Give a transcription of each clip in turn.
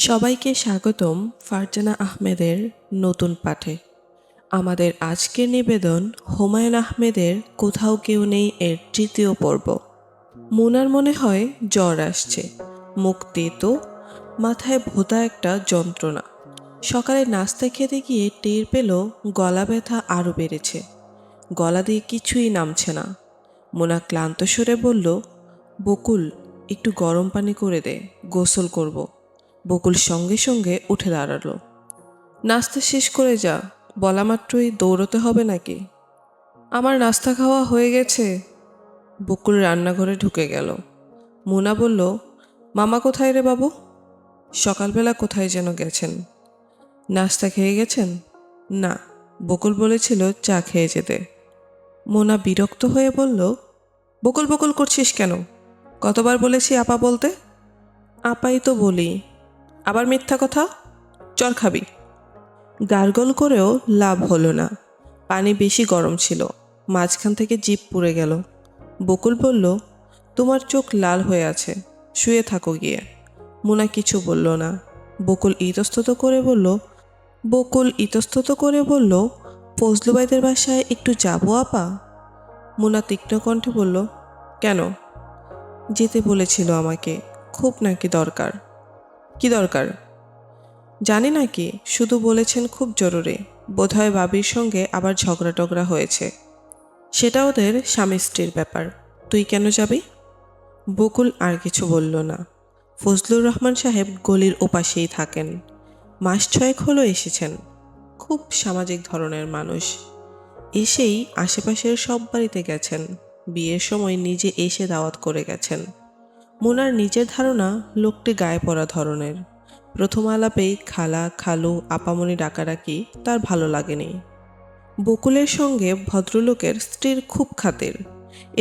সবাইকে স্বাগতম ফারজানা আহমেদের নতুন পাঠে। আমাদের আজকের নিবেদন হুমায়ুন আহমেদের কোথাও কেউ নেই এর তৃতীয় পর্ব। মুনার মনে হয় জ্বর আসছে, মুখ তেতো, মাথায় ভোঁতা একটা যন্ত্রণা। সকালে নাস্তা খেতে গিয়ে টের পেল গলা ব্যথা আরও বেড়েছে, গলা দিয়ে কিছুই নামছে না। মুনা ক্লান্ত সুরে বলল, বকুল একটু গরম পানি করে দে, গোসল করব। বকুল সঙ্গে সঙ্গে উঠে দাঁড়ালো। নাস্তা শেষ করে যা, বলা মাত্রই দৌড়তে হবে নাকি? আমার নাস্তা খাওয়া হয়ে গেছে। বকুল রান্নাঘরে ঢুকে গেল। মুনা বলল, মামা কোথায় রে বাবু? সকালবেলা কোথায় যেন গেছেন। নাস্তা খেয়ে গেছেন? না, বকুল বলেছিল চা খেয়ে যেতে। মোনা বিরক্ত হয়ে বলল, বকুল বকুল করছিস কেন? কতবার বলেছি আপা বলতে? আপাই তো বলি, আবার মিথ্যা কথা। চল খাবি। গার্গল করেও লাভ হলো না, পানি বেশি গরম ছিল, মাঝখান থেকে জিভ পুড়ে গেল। বকুল বলল, তোমার চোখ লাল হয়ে আছে, শুয়ে থাকো গিয়ে। মুনা কিছু বলল না। বকুল ইতস্তত করে বলল, ফজলু ভাইদের বাসায় একটু যাবো আপা? মুনা তীক্ষ্ণ কণ্ঠে বলল, কেন? যেতে বলেছিল আমাকে, খুব নাকি দরকার। কি দরকার? জানি নাকি, শুধু বলেছেন খুব জরুরি। বোধহয় বাবির সঙ্গে আবার ঝগড়া টগড়া হয়েছে, সেটা ওদের স্বামী স্ত্রীর ব্যাপার। তুই কেন যাবি? বকুল আর কিছু বলল না। ফজলুর রহমান সাহেব গলির ওপাশেই থাকেন, মাস 6 হলো এসেছেন। খুব সামাজিক ধরনের মানুষ। এসেই আশেপাশের সব বাড়িতে গেছেন, বিয়ের সময় নিজে এসে দাওয়াত করে গেছেন। মুনার নিজের ধারণা লোকটি গায়ে পড়া ধরনের। প্রথম আলাপেই খালা খালু আপামনি ডাকাডাকি তার ভালো লাগেনি। বকুলের সঙ্গে ভদ্রলোকের স্ত্রীর খুব খাতির,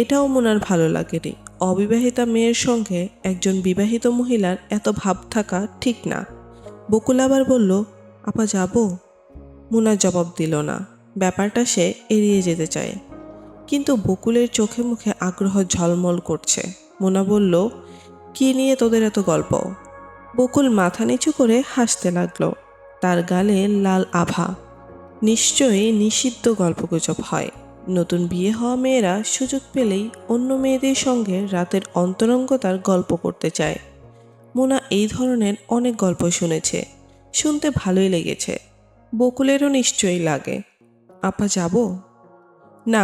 এটাও মুনার ভালো লাগেনি। অবিবাহিতা মেয়ের সঙ্গে একজন বিবাহিত মহিলার এত ভাব থাকা ঠিক না। বকুল আবার বলল, আপা যাব? মুনা জবাব দিল না। ব্যাপারটা সে এড়িয়ে যেতে চায়, কিন্তু বকুলের চোখে মুখে আগ্রহ ঝলমল করছে। মুনা বলল, কি নিয়ে তোদের এত গল্প? বকুল মাথা নিচু করে হাসতে লাগলো। তার গালে লাল আভা। নিশ্চয়ই নিষিদ্ধ গল্পগুজব হয়। নতুন বিয়ে হওয়া মেয়েরা সুযোগ পেলেই অন্য মেয়েদের সঙ্গে রাতের অন্তরঙ্গতার গল্প করতে চায়। মুনা এই ধরনের অনেক গল্প শুনেছে, শুনতে ভালোই লেগেছে। বকুলেরও নিশ্চয়ই লাগে। আপা যাব? না,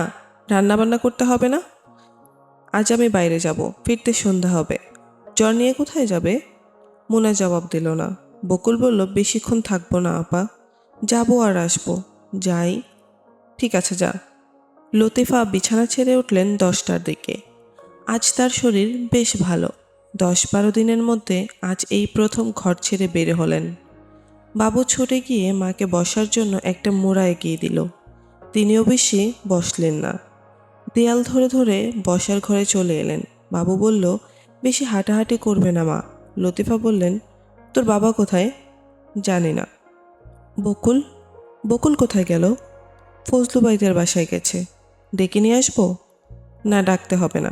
রান্নাবান্না করতে হবে না। আজ আমি বাইরে যাব, ফিরতে সন্ধ্যা হবে। জ্বর নিয়ে কোথায় যাবে? মুনা জবাব দিল না। বকুল বলল, বেশিক্ষণ থাকবো না আপা, যাবো আর আসবো। যাই। ঠিক আছে, যা। লতিফা বিছানা ছেড়ে উঠলেন 10টার দিকে। আজ তার শরীর বেশ ভালো। 10-12 দিনের মধ্যে আজ এই প্রথম ঘর ছেড়ে বের হলেন। বাবু ছুটে গিয়ে মাকে বসার জন্য একটা মোড়া এগিয়ে দিল। তিনিও বেশি বসলেন না, দেয়াল ধরে ধরে বসার ঘরে চলে এলেন। বাবু বলল, বেশি হাঁটাহাঁটি করবে না মা। লতিফা বললেন, তোর বাবা কোথায়? জানি না। বকুল? বকুল কোথায় গেল? ফজলু ভাইদের বাসায় গেছে। ডেকে নিয়ে আসবো? না, ডাকতে হবে না।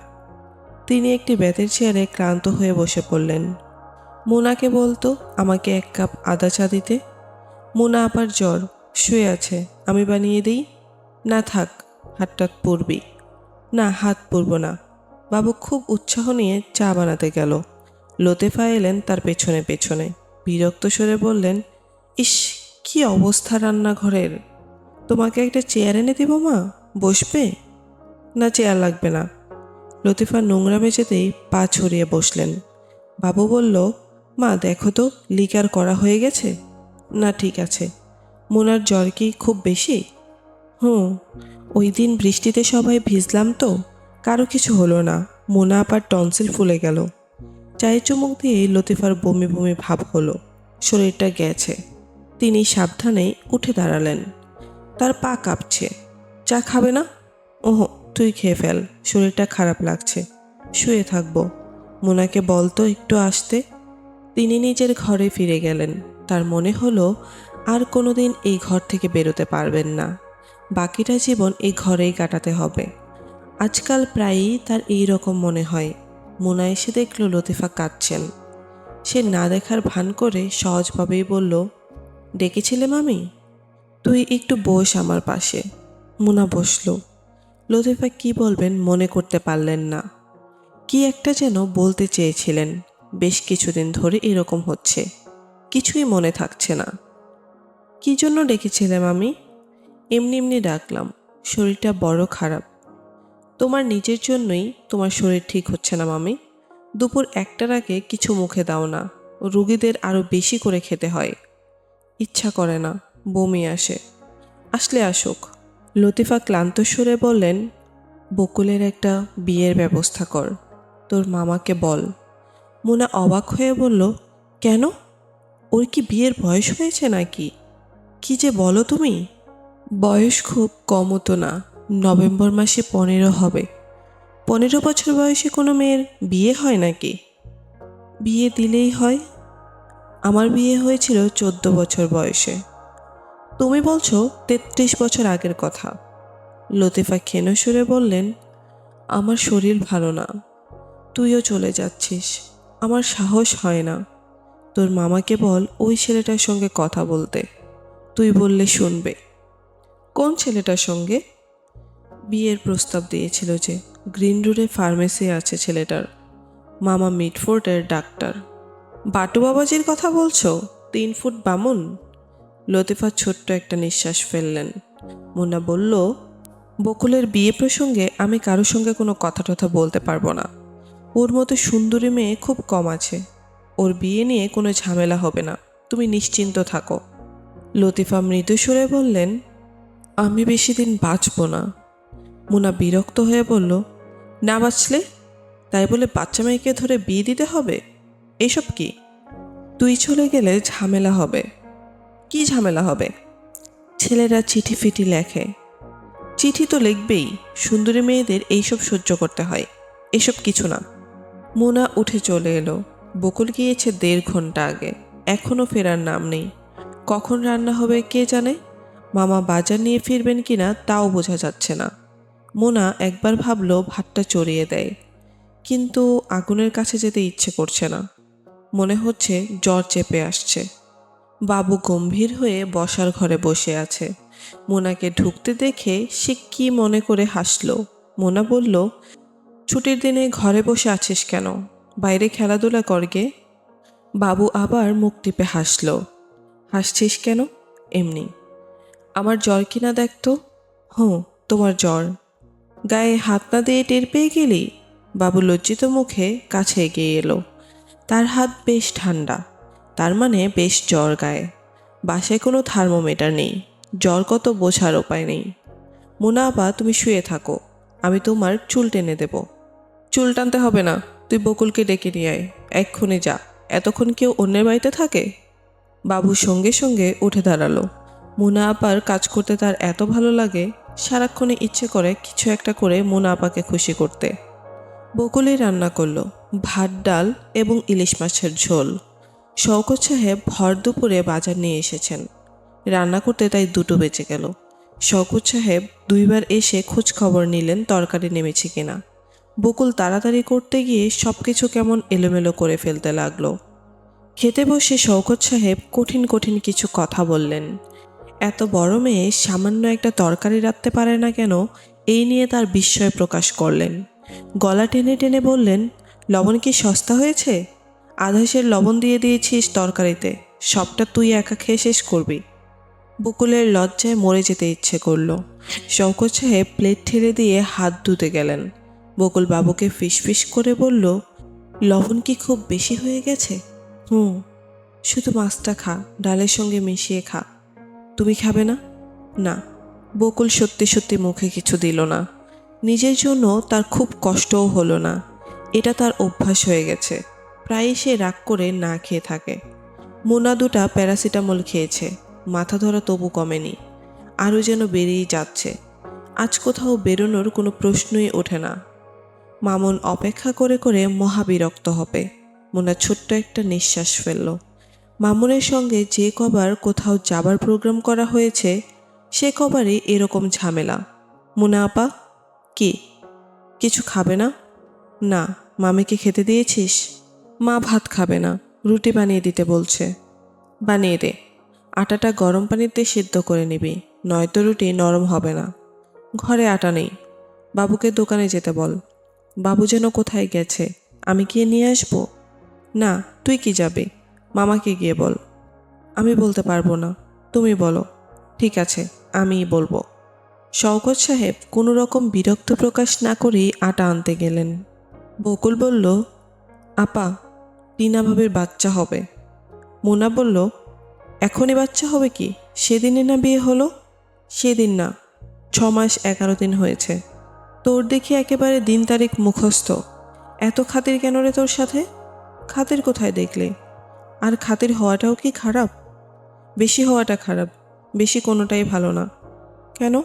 তিনি একটি বেতের চেয়ারে ক্লান্ত হয়ে বসে পড়লেন। মুনাকে বলতো আমাকে 1 কাপ আদা চা দিতে। মুনা আবার জ্বর, শুয়ে আছে, আমি বানিয়ে দিই? না থাক, হাতটাত পুড়বি। না, হাত পুড়ব না। বাবু খুব উৎসাহ নিয়ে চা বানাতে গেল। লতিফা এলেন তার পেছনে পেছনে। বিরক্ত স্বরে বললেন, ইস, কি অবস্থা রান্নাঘরের! তোমাকে একটা চেয়ার এনে দিব মা, বসবে? না, চেয়ার লাগবে না। লতিফা নোংরা মেঝেতেই পা ছড়িয়ে বসলেন। বাবু বলল, মা দেখো তো, লিকার করা হয়ে গেছে? না, ঠিক আছে। মুনার জ্বর কি খুব বেশি? ওই দিন বৃষ্টিতে সবাই ভিজলাম তো, কারো কিছু হলো না। মুনা আবার টনসিল ফুলে গেল। চায়ে চুমুক দিয়ে লতিফার বমি বমি ভাব হলো, শরীরটা গেছে। তিনি সাবধানেই উঠে দাঁড়ালেন। তার পা কাঁপছে। চা খাবে না? ওহো, তুই খেয়ে ফেল, শরীরটা খারাপ লাগছে, শুয়ে থাকবো। মুনাকে বলতো একটু আসতে। তিনি নিজের ঘরে ফিরে গেলেন। তার মনে হলো আর কোনোদিন এই ঘর থেকে বেরোতে পারবেন না। বাকিটা জীবন এই ঘরেই কাটাতে হবে। আজকাল প্রায়ই তার এই রকম মনে হয়। মুনা এসে দেখল লতিফা কাঁদছেন। সে না দেখার ভান করে সহজভাবেই বলল, ডেকেছিলে মামি? তুই একটু বস আমার পাশে। মুনা বসল। লতিফা কি বলবেন মনে করতে পারলেন না। কি একটা যেন বলতে চেয়েছিলেন। বেশ কিছুদিন ধরে এরকম হচ্ছে, কিছুই মনে থাকছে না। কি জন্য ডেকেছিলাম আমি? এমনি এমনি ডাকলাম, শরীরটা বড় খারাপ। তোমার নিজের জন্যই তোমার শরীর ঠিক হচ্ছে না মামি। দুপুর 1টার আগে কিছু মুখে দাও না, রুগীদের আরও বেশি করে খেতে হয়। ইচ্ছা করে না, বমি আসে। আসলে আসুক। লতিফা ক্লান্ত সুরে বললেন, বকুলের একটা বিয়ের ব্যবস্থা কর, তোর মামাকে বল। মুনা অবাক হয়ে বলল, কেন? ওর কি বিয়ের বয়স হয়েছে নাকি? কি যে বলো তুমি! বয়স খুব কমও তো না, নভেম্বর মাসে 15 হবে। 15 বছর বয়সে কোনো মেয়ের বিয়ে হয় নাকি? বিয়ে দিলেই হয়। আমার বিয়ে হয়েছিল 14 বছর বয়সে। তুমি বলছো 33 বছর আগের কথা। লতিফা ক্ষীণ সুরে বললেন, আমার শরীর ভালো না, তুইও চলে যাচ্ছিস, আমার সাহস হয় না। তোর মামাকে বল ওই ছেলেটার সঙ্গে কথা বলতে, তুই বললে শুনবে। কোন ছেলেটার সঙ্গে? বিয়ের প্রস্তাব দিয়েছিল যে, গ্রিন রোডে ফার্মেসি আছে ছেলেটার। মামা মিডফোর্ডের ডাক্তার। বাটু বাবাজির কথা বলছো? 3 ফুট বামুন? লতিফা ছোট্ট একটা নিঃশ্বাস ফেললেন। মুন্না বলল, বকুলের বিয়ে প্রসঙ্গে আমি কারোর সঙ্গে কোনো কথা টথা বলতে পারবো না। ওর মতো সুন্দরী মেয়ে খুব কম আছে। ওর বিয়ে নিয়ে কোনো ঝামেলা হবে না, তুমি নিশ্চিন্ত থাকো। লতিফা মৃদু সুরে বললেন, আমি বেশি দিন বাঁচব না। মুনা বিরক্ত হয়ে বলল, না বাঁচলে? তাই বলে বাচ্চা মেয়েকে ধরে বিয়ে দিতে হবে? এসব কি? তুই চলে গেলে ঝামেলা হবে। কি ঝামেলা হবে? ছেলেরা চিঠি ফিটি লেখে। চিঠি তো লিখবেই, সুন্দরী মেয়েদের এইসব সহ্য করতে হয়। এসব কিছু না। মুনা উঠে চলে এলো। বকুল গিয়েছে 1.5 ঘন্টা আগে, এখনও ফেরার নাম নেই। কখন রান্না হবে কে জানে। মামা বাজার নিয়ে ফিরবেন কিনা তাও বোঝা যাচ্ছে না। মোনা একবার ভাবলো ভাতটা চড়িয়ে দেয়, কিন্তু আগুনের কাছে যেতে ইচ্ছে করছে না। মনে হচ্ছে জ্বর চেপে আসছে। বাবু গম্ভীর হয়ে বসার ঘরে বসে আছে। মোনাকে ঢুকতে দেখে সে কি মনে করে হাসল। মোনা বলল, ছুটির দিনে ঘরে বসে আছিস কেন? বাইরে খেলাধুলা করগে। বাবু আবার মুখ টিপে হাসল। হাসছিস কেন? এমনি। আমার জ্বর কিনা দেখতো। হুঁ, তোমার জ্বর। গায়ে হাত না দিয়ে টের পেয়ে গেলি? বাবু লজ্জিত মুখে কাছে এগিয়ে এলো। তার হাত বেশ ঠান্ডা, তার মানে বেশ জ্বর গায়ে। বাসায় কোনো থার্মোমিটার নেই, জ্বর কত বোঝার উপায় নেই। মোনা আপা, তুমি শুয়ে থাকো, আমি তোমার চুল টেনে দেব। চুল টানতে হবে না, তুই বকুলকে ডেকে নিয়ে আয়, এক্ষুনি যা। এতক্ষণ কেউ অন্যের বাড়িতে থাকে? বাবু সঙ্গে সঙ্গে উঠে দাঁড়ালো। মোনা আপার কাজ করতে তার এত ভালো লাগে, সারাক্ষণে ইচ্ছে করে কিছু একটা করে মোনা আপাকে খুশি করতে। বকুলই রান্না করলো ভাত, ডাল এবং ইলিশ মাছের ঝোল। শওকত সাহেব ভর দুপুরে বাজার নিয়ে এসেছেন। রান্না করতে তাই 2টো বেজে গেল। শওকত সাহেব 2বার এসে খোঁজ খবর নিলেন তরকারি নেমেছে কিনা। বকুল তাড়াতাড়ি করতে গিয়ে সব কিছু কেমন এলোমেলো করে ফেলতে লাগলো। খেতে বসে শওকত সাহেব কঠিন কঠিন কিছু কথা বললেন। এত বড় মেয়ে সামান্য একটা তরকারি রাঁধতে পারে না কেন, এই নিয়ে তার বিস্ময় প্রকাশ করলেন। গলা টেনে টেনে বললেন, লবণ কি সস্তা হয়েছে? আধাশের লবণ দিয়ে দিয়েছিস তরকারিতে, সবটা তুই একা খেয়ে শেষ করবি। বকুলের লজ্জায় মরে যেতে ইচ্ছে করলো। শওকত সাহেব প্লেট ঠেলে দিয়ে হাত ধুতে গেলেন। বকুল বাবুকে ফিসফিস করে বলল, লবণ কি খুব বেশি হয়ে গেছে? হুম। শুধু মাছটা খা, ডালের সঙ্গে মিশিয়ে খা। তুমি খাবে না? না। বকুল সত্যি সত্যি মুখে কিছু দিল না। নিজের জন্য তার খুব কষ্টও হলো না। এটা তার অভ্যাস হয়ে গেছে, প্রায়ই সে রাগ করে না খেয়ে থাকে। মোনা 2টা প্যারাসিটামল খেয়েছে, মাথা ধরা তবু কমেনি, আরও যেন বেরিয়ে যাচ্ছে। আজ কোথাও বেরোনোর কোনো প্রশ্নই ওঠে না। মামুন অপেক্ষা করে করে মহাবিরক্ত হবে। মোনা ছোট্ট একটা নিঃশ্বাস ফেলল। মামুনের সঙ্গে যে কবার কোথাও যাবার প্রোগ্রাম করা হয়েছে, সে কবারই এরকম ঝামেলা। মোনা আপা, কি কিছু খাবে না? না। মামিকে খেতে দিয়েছিস? মা ভাত খাবে না, রুটি বানিয়ে দিতে বলছে। বানিয়ে দে। আটাটা গরম পানিতে সিদ্ধ করে নিবি, নয়তো রুটি নরম হবে না। ঘরে আটা নেই, বাবুকে দোকানে যেতে বল। বাবু যেন কোথায় গেছে, আমি গিয়ে নিয়ে আসবো? না, তুই কি যাবি? মামাকে গিয়ে বল। আমি বলতে পারবো না, তুমি বলো। ঠিক আছে, আমিই বলবো। শওকত সাহেব কোনো রকম বিরক্ত প্রকাশ না করেই আটা আনতে গেলেন। বকুল বলল, আপা, টিনা ভাবির বাচ্চা হবে। মোনা বলল, এখনই বাচ্চা হবে কি? সেদিনে না বিয়ে হলো? সেদিন না, 6 মাস 11 দিন হয়েছে। তোর দেখি একেবারে দিন তারিখ মুখস্থ। এত খাতির কেন রে তোর সাথে? খাতির কোথায় দেখলে? আর খাতির হওয়াটাও কি খারাপ? বেশি হওয়াটা খারাপ, বেশি কোনোটাই ভালো না। কেন?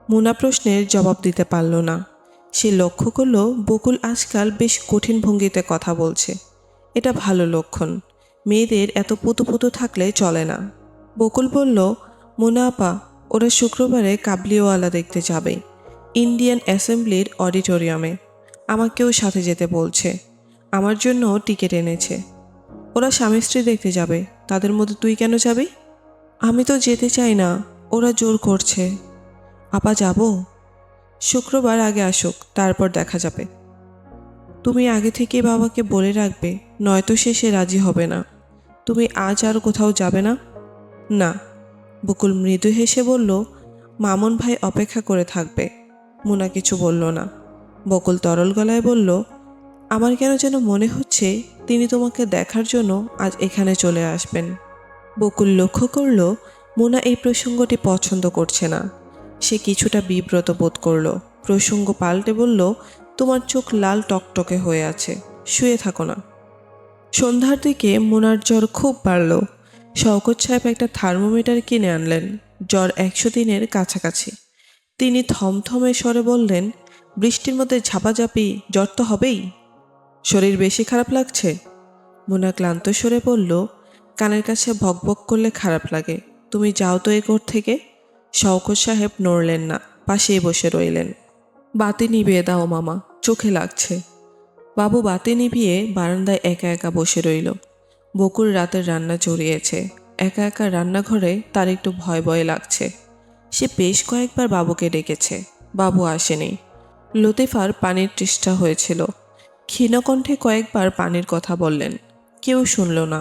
মোনা প্রশ্নের জবাব দিতে পারল না। সে লক্ষ্য করল বকুল আজকাল বেশ কঠিন ভঙ্গিতে কথা বলছে। এটা ভালো লক্ষণ। মেয়েদের এত পুতু থাকলে চলে না। বকুল বলল, মোনা আপা, ওরা শুক্রবারে কাবলিওয়ালা দেখতে যাবে, ইন্ডিয়ান অ্যাসেম্বলির অডিটোরিয়ামে। আমাকেও সাথে যেতে বলছে, আমার জন্য টিকিট এনেছে। ওরা স্বামী স্ত্রী দেখতে যাবে, তাদের মধ্যে তুই কেন যাবি? আমি তো যেতে চাই না, ওরা জোর করছে। আপা, যাব? শুক্রবার আগে আসুক, তারপর দেখা যাবে। তুমি আগে থেকে বাবাকে বলে রাখবে, নয়তো সে রাজি হবে না। তুমি আজ আর কোথাও যাবে না? না। বকুল মৃদু হেসে বলল, মামুন ভাই অপেক্ষা করে থাকবে। মুনা কিছু বলল না। বকুল তরল গলায় বলল, আমার কেন যেন মনে হচ্ছে তিনি তোমাকে দেখার জন্য আজ এখানে চলে আসবেন। বকুল লক্ষ্য করল মুনা এই প্রসঙ্গটি পছন্দ করছে না। সে কিছুটা বিব্রত বোধ করল। প্রসঙ্গ পাল্টে বলল, তোমার চোখ লাল টকটকে হয়ে আছে, শুয়ে থাকো না। সন্ধ্যার দিকে মুনার জ্বর খুব বাড়ল। শওকত সাহেব একটা থার্মোমিটার কিনে আনলেন। জ্বর 100 দিনের কাছাকাছি। তিনি থমথমে স্বরে বললেন, বৃষ্টির মধ্যে ঝাপাঝাপি, জ্বর তো হবেই। শরীর বেশি খারাপ লাগছে? মুনা ক্লান্ত স্বরে বলল, কানের কাছে ভকভক করলে খারাপ লাগে। তুমি যাও তো এ ঘর থেকে। শওকত সাহেব নড়লেন না, পাশেই বসে রইলেন। বাতি নিভিয়ে দাও মামা, চোখে লাগছে। বাবু বাতি নিভিয়ে বারান্দায় একা একা বসে রইল। বকুল রাতের রান্না জড়িয়েছে। একা একা রান্নাঘরে তার একটু ভয় ভয় লাগছে। সে বেশ কয়েকবার বাবুকে ডেকেছে, বাবু আসেনি। লতিফার পানির তৃষ্ণা হয়েছিল। ক্ষীণকণ্ঠে কয়েকবার পানির কথা বললেন, কেউ শুনল না।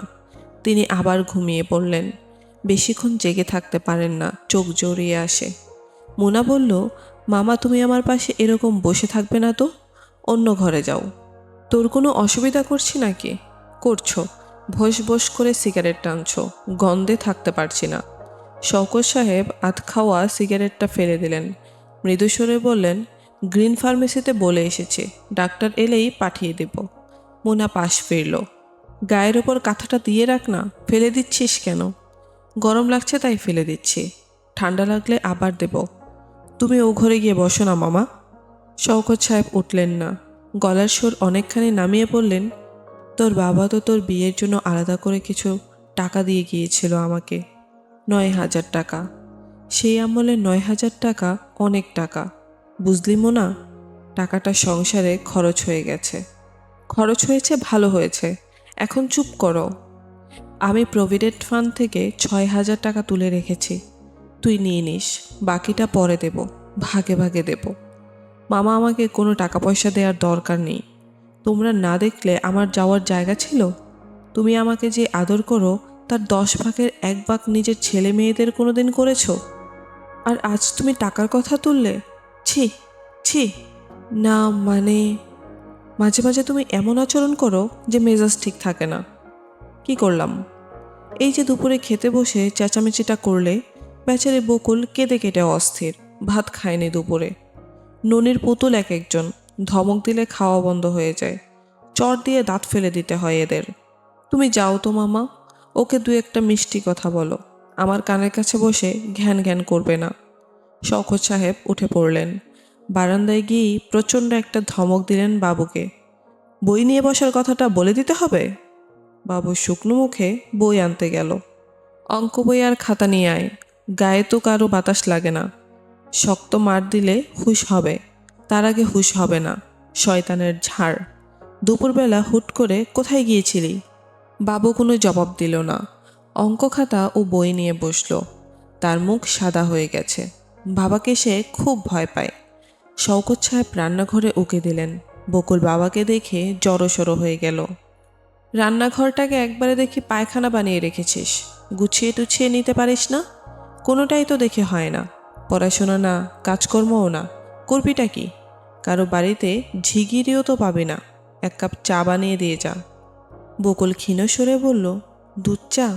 তিনি আবার ঘুমিয়ে পড়লেন। বেশিক্ষণ জেগে থাকতে পারেন না, চোখ জড়িয়ে আসে। মোনা বলল, মামা, তুমি আমার পাশে এরকম বসে থাকবে না তো, অন্য ঘরে যাও। তোর কোনো অসুবিধা করছি নাকি? করছো, ভোস ভোস করে সিগারেট টানছো, গন্ধে থাকতে পারছি না। শওকত সাহেব আধ খাওয়া সিগারেটটা ফেলে দিলেন। মৃদুস্বরে বললেন, গ্রিন ফার্মেসিতে বলে এসেছি, ডাক্তার এলেই পাঠিয়ে দেব। মোনা পাশ ফিরল। গায়ের ওপর কাঁথাটা দিয়ে রাখ না, ফেলে দিচ্ছিস কেন? গরম লাগছে তাই ফেলে দিচ্ছি, ঠান্ডা লাগলে আবার দেব। তুমি ও ঘরে গিয়ে বসো না মামা। শওকত সাহেব উঠলেন না। গলার সুর অনেকখানি নামিয়ে বললেন, তোর বাবা তো তোর বিয়ের জন্য আলাদা করে কিছু টাকা দিয়ে গিয়েছিল আমাকে, 9,000 টাকা। সেই আমলে 9,000 টাকা অনেক টাকা, বুঝলি মোনা? টাকাটা সংসারে খরচ হয়ে গেছে। খরচ হয়েছে, ভালো হয়েছে, এখন চুপ করো। আমি প্রভিডেন্ট ফান্ড থেকে 6,000 টাকা তুলে রেখেছি, তুই নিয়ে নিস, বাকিটা পরে দেব, ভাগে ভাগে দেব। মামা, আমাকে কোনো টাকা পয়সা দেওয়ার দরকার নেই। তোমরা না দেখলে আমার যাওয়ার জায়গা ছিল? তুমি আমাকে যে আদর করো তার 10 ভাগের 1 ভাগ নিজের ছেলে মেয়েদের কোনোদিন করেছো? আর আজ তুমি টাকার কথা তুললে? ছি ছি। না মানে, মাঝে মাঝে তুমি এমন আচরণ করো যে মেজাজ ঠিক থাকে না। কি করলাম? এই যে দুপুরে খেতে বসে চেঁচামেচিটা করলে। বেচারে বকুল কেঁদে কেটে অস্থির, ভাত খায়নি দুপুরে। ননির পুতুল এক একজন, ধমক দিলে খাওয়া বন্ধ হয়ে যায়। চর দিয়ে দাঁত ফেলে দিতে হয় এদের। তুমি যাও তো মামা, ওকে 2-1টা মিষ্টি কথা বলো, আমার কানের কাছে বসে ঘ্যান ঘ্যান করবে না। শওকত সাহেব উঠে পড়লেন। বারান্দায় গিয়েই প্রচণ্ড একটা ধমক দিলেন বাবুকে। বই নিয়ে বসার কথাটা বলে দিতে হবে। বাবু শুকনো মুখে বই আনতে গেল। অঙ্ক বই আর খাতা নিয়ে আয়, গায়ে তো কারো বাতাস লাগে না। শক্ত মার দিলে হুঁশ হবে, তার আগে হুঁশ হবে না। শয়তানের ঝাড়। দুপুরবেলা হুট করে কোথায় গিয়েছিলি? বাবু কোনো জবাব দিল না। অঙ্ক খাতা ও বই নিয়ে বসলো। তার মুখ সাদা হয়ে গেছে। বাবাকে সে খুব ভয় পায়। শওকত সাহেব রান্নাঘরে উকি দিলেন। বকুল বাবাকে দেখে জড়সড় হয়ে গেল। রান্নাঘরটাকে একবারে দেখি পায়খানা বানিয়ে রেখেছিস। গুছিয়ে টুছিয়ে নিতে পারিস না? কোনোটাই তো দেখে হয় না। পড়াশোনা না, কাজকর্মও না, করবিটা কি? কারো বাড়িতে ঝিগিরিও তো পাবি না। এক কাপ চা বানিয়ে দিয়ে যা। বকুল ক্ষীণ সুরে বলল, দুধ চা?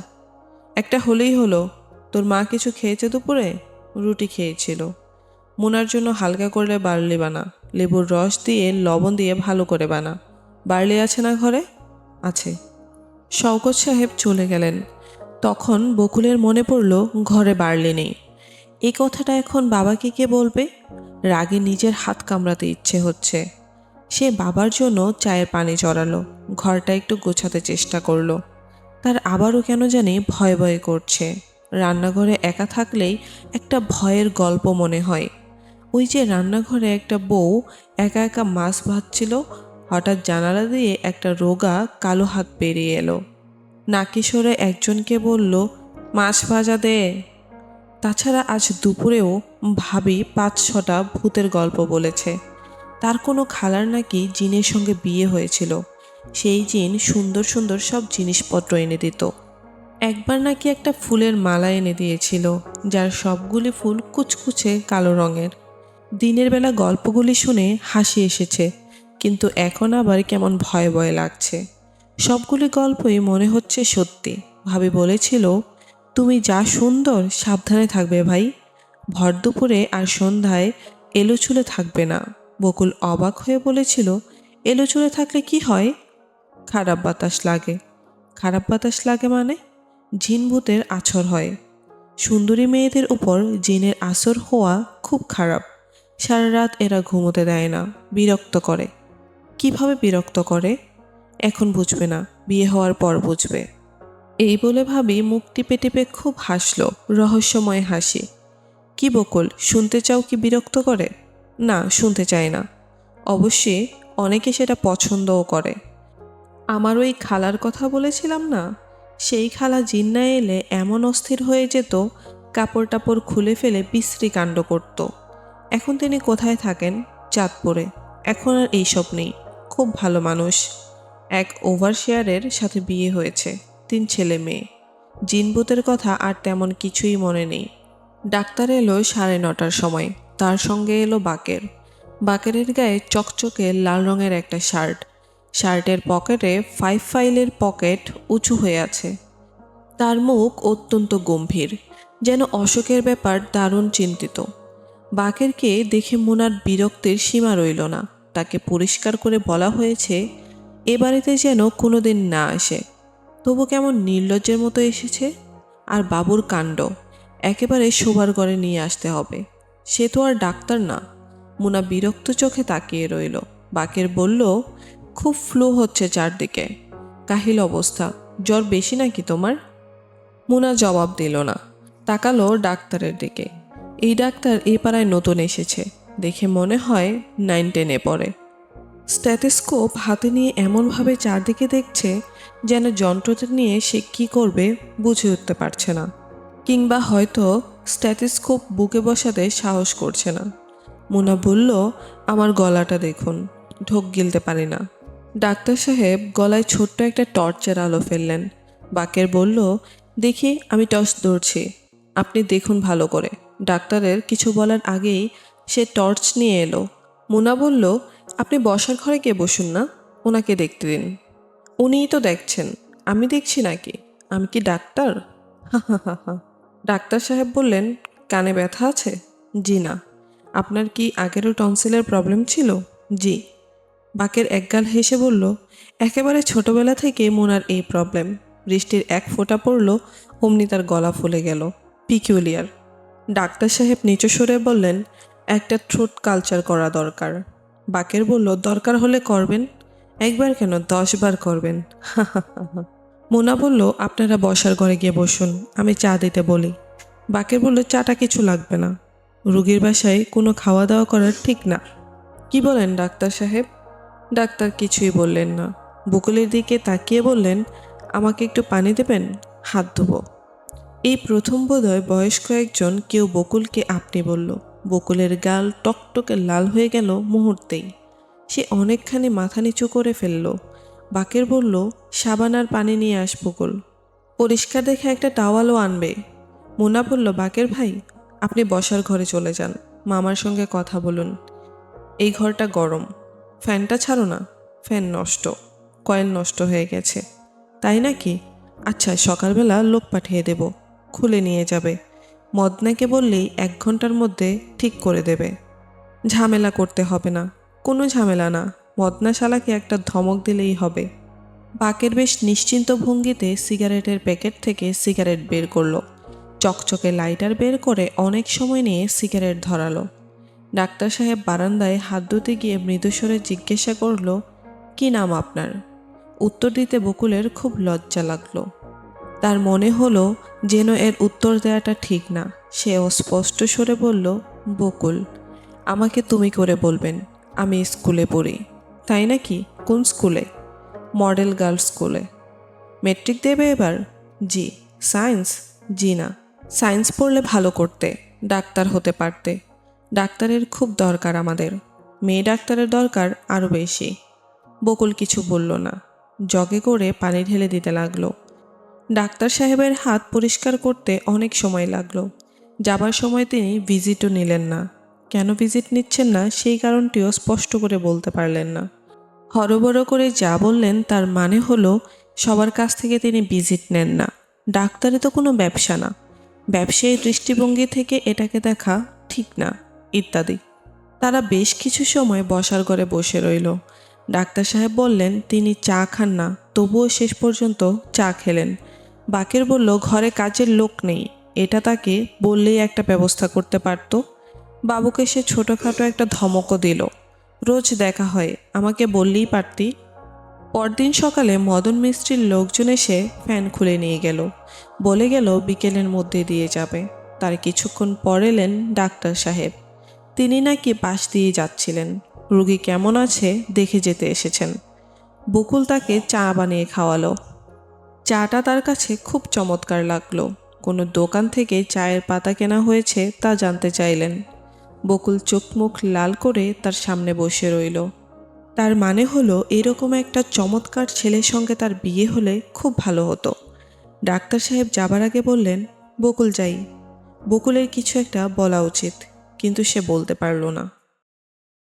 একটা হলেই হলো। তোর মা কিছু খেয়েছে দুপুরে? রুটি খেয়েছিল। মুনার জন্য হালকা করে বার্লি বানা। লেবুর রস দিয়ে লবণ দিয়ে ভালো করে বানা। বার্লি আছে না ঘরে? আছে। শওকত সাহেব চলে গেলেন। তখন বকুলের মনে পড়ল ঘরে বার্লি নেই। এই কথাটা এখন বাবাকে কে বলবে? রাগে নিজের হাত কামড়াতে ইচ্ছে হচ্ছে। সে বাবার জন্য চায়ের পানি চড়ালো। ঘরটা একটু গোছাতে চেষ্টা করলো। তার আবারও কেন জানি ভয় ভয় করছে। রান্নাঘরে একা থাকলেই একটা ভয়ের গল্প মনে হয়। ওই যে রান্নাঘরে একটা বউ একা একা মাছ ভাজছিল, হঠাৎ জানালা দিয়ে একটা রোগা কালো হাত বেরিয়ে এলো। নাকিশোরে একজনকে বলল, মাছ ভাজা দে। তাছাড়া আজ দুপুরেও ভাবি ৫-৬টা ভূতের গল্প বলেছে। তার কোনো খালার নাকি জিনের সঙ্গে বিয়ে হয়েছিল। সেই জিন সুন্দর সুন্দর সব জিনিসপত্র এনে দিত। একবার নাকি একটা ফুলের মালা এনে দিয়েছিল, যার সবগুলি ফুল কুচকুচে কালো রঙের। দিনের বেলা গল্পগুলি শুনে হাসি এসেছে, কিন্তু এখন আবার কেমন ভয় ভয় লাগছে। সবগুলি গল্পই মনে হচ্ছে সত্যি। ভাবি বলেছিল, তুমি যা সুন্দর, সাবধানে থাকবে ভাই। ভর দুপুরে আর সন্ধ্যায় এলোচুলে থাকবে না। বকুল অবাক হয়ে বলেছিল, এলোচুলে থাকলে কি হয়? খারাপ বাতাস লাগে। খারাপ বাতাস লাগে মানে? জিন ভূতের আছর হয়। সুন্দরী মেয়েদের উপর জিনের আসর হওয়া খুব খারাপ। সারা রাত এরা ঘুমোতে দেয় না, বিরক্ত করে। কিভাবে বিরক্ত করে? এখন বুঝবে না, বিয়ে হওয়ার পর বুঝবে। এই বলে ভাবি মুখ টিপে টিপে খুব হাসলো, রহস্যময় হাসি। কি বকুল, শুনতে চাও কি বিরক্ত করে? না, শুনতে চাই না। অবশ্যই অনেকে সেটা পছন্দও করে। আমার ওই খালার কথা বলেছিলাম না, সেই খালা জিন্না এলে এমন অস্থির হয়ে যেত, কাপড় টাপড় খুলে ফেলে বিশ্রী কাণ্ড করত। এখন তিনি কোথায় থাকেন? চাঁদপুরে। এখন আর এইসব নেই। খুব ভালো মানুষ। এক ওভারশেয়ারের সাথে বিয়ে হয়েছে, 3 ছেলে মেয়ে। জিনভূতের কথা আর তেমন কিছুই মনে নেই। ডাক্তার এলো 9:30টার সময়। তার সঙ্গে এলো বাকের। বাকেরের গায়ে চকচকে লাল রঙের একটা শার্ট। শার্টের পকেটে 5 ফাইলের পকেট উঁচু হয়ে আছে। তার মুখ অত্যন্ত গম্ভীর, যেন অশোকের ব্যাপার দারুণ চিন্তিত। বাকেরকে দেখে মুনার বিরক্তির সীমা রইল না। তাকে পরিষ্কার করে বলা হয়েছে এ বাড়িতে যেন কোনোদিন না আসে। তবু কেমন নির্লজ্জের মতো এসেছে। আর বাবুর কাণ্ড, একেবারে শোবার ঘরে নিয়ে আসতে হবে। সে তো আর ডাক্তার না। মুনা বিরক্ত চোখে তাকিয়ে রইল। বাকের বলল, খুব ফ্লু হচ্ছে চারদিকে, কাহিল অবস্থা। জ্বর বেশি নাকি তোমার? মুনা জবাব দিল না। তাকালো ডাক্তারের দিকে। এই ডাক্তার এই পাড়ায় নতুন এসেছে, দেখে মনে হয় 9-10-এ পড়ে। স্ট্যাথোস্কোপ হাতে নিয়ে এমনভাবে চারদিকে দেখছে, যেন যন্ত্রটা নিয়ে সে কী করবে বুঝে উঠতে পারছে না, কিংবা হয়তো স্ট্যাথোস্কোপ বুকে বসাতে সাহস করছে না। মুনা বলল, আমার গলাটা দেখুন, ঢোক গিলতে পারি না। ডাক্তার সাহেব গলায় ছোট্ট একটা টর্চের আলো ফেললেন। বাকের বলল, দেখি আমি টর্চ ধরছি, আপনি দেখুন ভালো করে। ডাক্তারের কিছু বলার আগেই সে টর্চ নিয়ে এলো। মুনা বলল, আপনি বসার ঘরে গিয়ে বসুন না, ওনাকে দেখতে দিন। উনিই তো দেখছেন, আমি দেখছি নাকি? আমি কি ডাক্তার? হা হা হা হা। ডাক্তার সাহেব বললেন, কানে ব্যথা আছে? জি না। আপনার কি আগেরও টনসিলের প্রবলেম ছিল? জি। বাকের একগাল হেসে বলল, একেবারে ছোটবেলা থেকে মোনার এই প্রবলেম। বৃষ্টির এক ফোঁটা পড়ল, অমনি তার গলা ফুলে গেল। পিকিউলিয়ার। ডাক্তার সাহেব নিচু সুরে বললেন, একটা থ্রোট কালচার করা দরকার। বাকের বলল, দরকার হলে করবেন। একবার কেন, 10 বার করবেন। হা হা হা হা। মোনা বলল, আপনারা বসার ঘরে গিয়ে বসুন, আমি চা দিতে বলি। বাকের বলল, চাটা কিছু লাগবে না। রুগীর বাসায় কোনো খাওয়া দাওয়া করার ঠিক না। কি বলেন ডাক্তার সাহেব? ডাক্তার কিছুই বললেন না। বকুলের দিকে তাকিয়ে বললেন, আমাকে একটু পানি দেবেন, হাত ধোবো। এই প্রথম বোধহয় বয়স্ক একজন কেউ বকুলকে আপনি বলল। বকুলের গাল টকটকে লাল হয়ে গেল মুহূর্তেই। সে অনেকখানি মাথা নিচু করে ফেলল। বাকের বলল, সাবান আর পানি নিয়ে আস বকুল। পরিষ্কার দেখে একটা টাওয়ালও আনবে। মোনা বলল, বাকের ভাই, আপনি বসার ঘরে চলে যান, মামার সঙ্গে কথা বলুন। এই ঘরটা গরম, ফ্যানটা ছাড়ো না। ফ্যান নষ্ট, কয়েল নষ্ট হয়ে গেছে। তাই নাকি? আচ্ছা, সকালবেলা লোক পাঠিয়ে দেব, খুলে নিয়ে যাবে। মদনাকে বললেই 1 ঘন্টার মধ্যে ঠিক করে দেবে। ঝামেলা করতে হবে না, কোনো ঝামেলা না। মদনা শালাকে একটা ধমক দিলেই হবে। বাকের বেশ নিশ্চিন্ত ভঙ্গিতে সিগারেটের প্যাকেট থেকে সিগারেট বের করলো। চকচকে লাইটার বের করে অনেক সময় নিয়ে সিগারেট ধরালো। ডাক্তার সাহেব বারান্দায় হাত ধুতে গিয়ে মৃদুস্বরে জিজ্ঞাসা করলো, কি নাম আপনার? উত্তর দিতে বকুলের খুব লজ্জা লাগলো। তার মনে হলো যেন এর উত্তর দেওয়াটা ঠিক না। সে অস্পষ্ট স্বরে বলল, বকুল। আমাকে তুমি করে বলবেন, আমি স্কুলে পড়ি। তাই নাকি? কোন স্কুলে? মডেল গার্লস স্কুলে। মেট্রিক দেবে এবার? জি। সায়েন্স? জি না, সায়েন্স পড়লে ভালো করতে, ডাক্তার হতে পারতে। ডাক্তারের খুব দরকার আমাদের, মেয়ে ডাক্তারের দরকার আরও বেশি। বকুল কিছু বলল না, জগে করে পানি ঢেলে দিতে লাগলো। ডাক্তার সাহেবের হাত পরিষ্কার করতে অনেক সময় লাগলো। যাবার সময় তিনি ভিজিটও নিলেন না। কেন ভিজিট নিচ্ছেন না সেই কারণটিও স্পষ্ট করে বলতে পারলেন না। হরবড় করে যা বললেন তার মানে হলো সবার কাছ থেকে তিনি ভিজিট নেন না। ডাক্তারি তো কোনো ব্যবসা না, ব্যবসায়ী দৃষ্টিভঙ্গি থেকে এটাকে দেখা ঠিক না, ইত্যাদি। তারা বেশ কিছু সময় বসার ঘরে বসে রইল। ডাক্তার সাহেব বললেন তিনি চা খান না, তবুও শেষ পর্যন্ত চা খেলেন। বাকের বলল, ঘরে কাজের লোক নেই, এটা তাকে বললেই একটা ব্যবস্থা করতে পারত। বাবুকে সে ছোটোখাটো একটা ধমকও দিল, রোজ দেখা হয়, আমাকে বললেই পারতি। পরদিন সকালে মদন মিস্ত্রির লোকজন এসে ফ্যান খুলে নিয়ে গেল, বলে গেল বিকেলের মধ্যে দিয়ে যাবে। তার কিছুক্ষণ পর এলেন ডাক্তার সাহেব। তিনি নাকি পাশ দিয়ে যাচ্ছিলেন, রোগী কেমন আছে দেখে যেতে এসেছেন। বকুল তাকে চা বানিয়ে খাওয়ালো। চাটা তার কাছে খুব চমৎকার লাগলো। কোনো দোকান থেকে চায়ের পাতা কেনা হয়েছে তা জানতে চাইলেন। বকুল চোখ মুখ লাল করে তার সামনে বসে রইল। তার মানে হলো এরকম একটা চমৎকার ছেলের সঙ্গে তার বিয়ে হলে খুব ভালো হতো। ডাক্তার সাহেব যাবার আগে বললেন, বকুল যাই। বকুলের কিছু একটা বলা উচিত, কিন্তু সে বলতে পারল না।